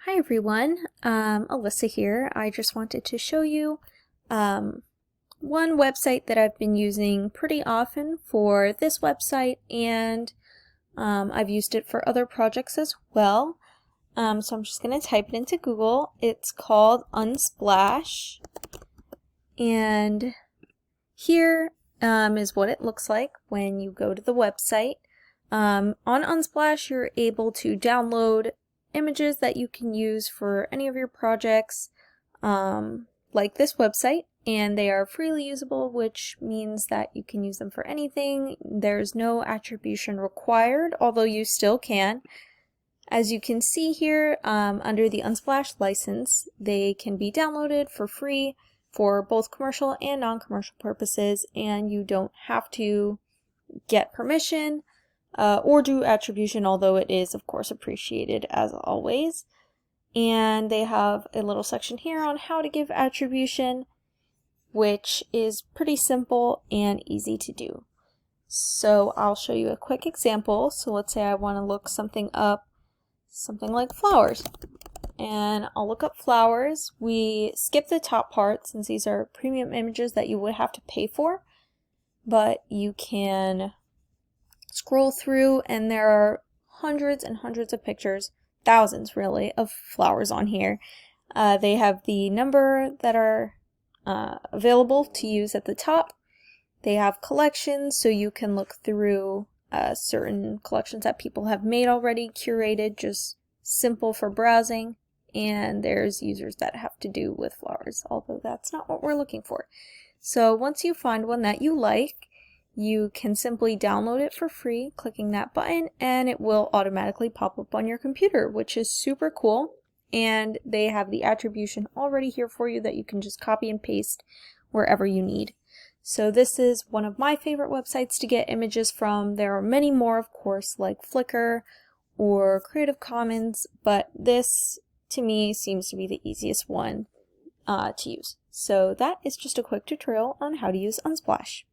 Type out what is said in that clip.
Hi everyone, Alyssa here. I just wanted to show you one website that I've been using pretty often for this website, and I've used it for other projects as well. So I'm just going to type it into Google. It's called Unsplash, and here is what it looks like when you go to the website. On Unsplash, you're able to download images that you can use for any of your projects, like this website, and they are freely usable, which means that you can use them for anything. There's no attribution required, although you still can. As you can see here, under the Unsplash license, they can be downloaded for free for both commercial and non-commercial purposes, and you don't have to get permission or do attribution, although it is of course appreciated as always. And they have a little section here on how to give attribution, which is pretty simple and easy to do. So I'll show you a quick example. So let's say I want to look something up, something like flowers, and I'll look up flowers. We skip the top part since these are premium images that you would have to pay for, but you can scroll through and there are hundreds and hundreds of pictures, thousands really, of flowers on here. They have the number that are available to use at the top. They have collections, so you can look through certain collections that people have made already, curated, just simple for browsing. And there's users that have to do with flowers, although that's not what we're looking for. So once you find one that you like, you can simply download it for free, clicking that button, and it will automatically pop up on your computer, which is super cool. And they have the attribution already here for you that you can just copy and paste wherever you need. So this is one of my favorite websites to get images from. There are many more, of course, like Flickr or Creative Commons, but this, to me, seems to be the easiest one to use. So that is just a quick tutorial on how to use Unsplash.